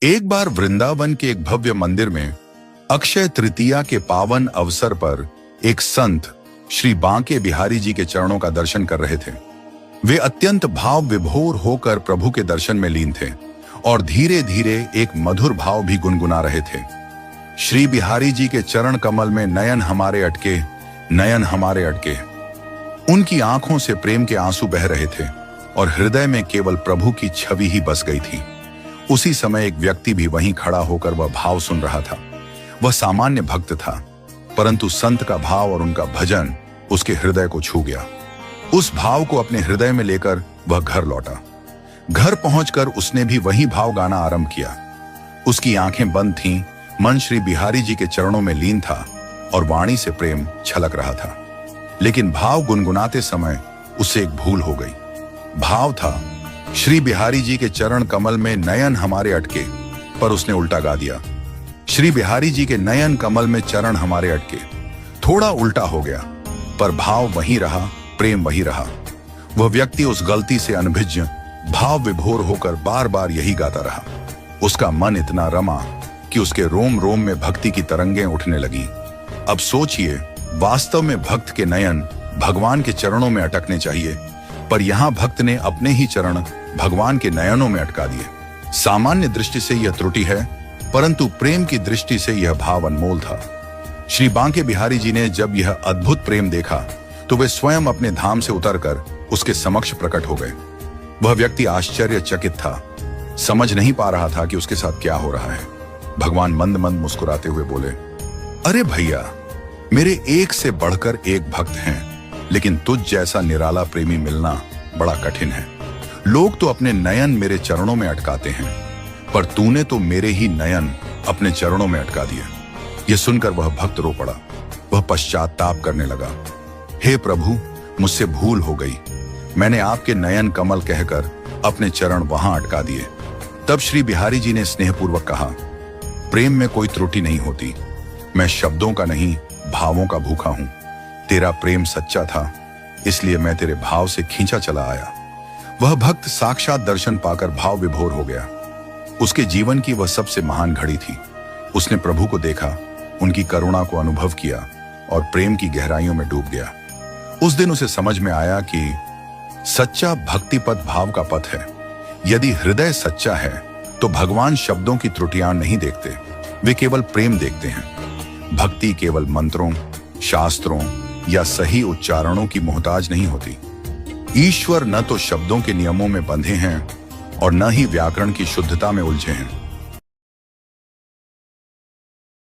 एक बार वृंदावन के एक भव्य मंदिर में अक्षय तृतीया के पावन अवसर पर एक संत श्री बांके बिहारी जी के चरणों का दर्शन कर रहे थे। वे अत्यंत भाव विभोर होकर प्रभु के दर्शन में लीन थे और धीरे धीरे एक मधुर भाव भी गुनगुना रहे थे। श्री बिहारी जी के चरण कमल में नयन हमारे अटके, नयन हमारे अटके। उनकी आंखों से प्रेम के आंसू बह रहे थे और हृदय में केवल प्रभु की छवि ही बस गई थी। उसी समय एक व्यक्ति भी वहीं खड़ा होकर वह भाव सुन रहा था। वह सामान्य भक्त था, परंतु संत का भाव और उनका भजन उसके हृदय को छू गया। उस भाव को अपने हृदय में लेकर वह घर लौटा। घर पहुंचकर उसने भी वही भाव गाना आरंभ किया। उसकी आंखें बंद थीं, मन श्री बिहारी जी के चरणों में लीन था और वाणी से प्रेम छलक रहा था। लेकिन भाव गुनगुनाते समय उससे एक भूल हो गई। भाव था श्री बिहारी जी के चरण कमल में नयन हमारे अटके, पर उसने उल्टा गा दिया। श्री बिहारी जी के नयन कमल में चरण हमारे अटके। थोड़ा उल्टा हो गया, पर भाव वही रहा, प्रेम वही रहा। वह व्यक्ति उस गलती से अनभिज्ञ भाव विभोर होकर बार बार यही गाता रहा। उसका मन इतना रमा कि उसके रोम रोम में भक्ति की तरंगें उठने लगी। अब सोचिए, वास्तव में भक्त के नयन भगवान के चरणों में अटकने चाहिए, पर यहां भक्त ने अपने ही चरण भगवान के नयनों में अटका दिए। सामान्य दृष्टि से यह त्रुटि है, परंतु प्रेम की दृष्टि से यह भाव अनमोल था। श्री बांके बिहारी जी ने जब यह अद्भुत प्रेम देखा तो वे स्वयं अपने धाम से उतरकर उसके समक्ष प्रकट हो गए। वह व्यक्ति आश्चर्यचकित था, समझ नहीं पा रहा था कि उसके साथ क्या हो रहा है। भगवान मंद मंद मुस्कुराते हुए बोले, अरे भैया, मेरे एक से बढ़कर एक भक्त हैं, लेकिन तुझ जैसा निराला प्रेमी मिलना बड़ा कठिन है। लोग तो अपने नयन मेरे चरणों में अटकाते हैं, पर तूने तो मेरे ही नयन अपने चरणों में अटका दिए। यह सुनकर वह भक्त रो पड़ा। वह पश्चाताप करने लगा, हे प्रभु, मुझसे भूल हो गई। मैंने आपके नयन कमल कहकर अपने चरण वहां अटका दिए। तब श्री बिहारी जी ने स्नेहपूर्वक कहा, प्रेम में कोई त्रुटि नहीं होती। मैं शब्दों का नहीं, भावों का भूखा हूं। तेरा प्रेम सच्चा था, इसलिए मैं तेरे भाव से खींचा चला आया। वह भक्त साक्षात दर्शन पाकर भाव विभोर हो गया। उसके जीवन की वह सबसे महान घड़ी थी। उसने प्रभु को देखा, उनकी करुणा को अनुभव किया और प्रेम की गहराइयों में डूब गया। उस दिन उसे समझ में आया कि सच्चा भक्ति पथ भाव का पथ है। यदि हृदय सच्चा है तो भगवान शब्दों की त्रुटियां नहीं देखते, वे केवल प्रेम देखते हैं। भक्ति केवल मंत्रों, शास्त्रों या सही उच्चारणों की मोहताज नहीं होती। ईश्वर न तो शब्दों के नियमों में बंधे हैं और न ही व्याकरण की शुद्धता में उलझे हैं।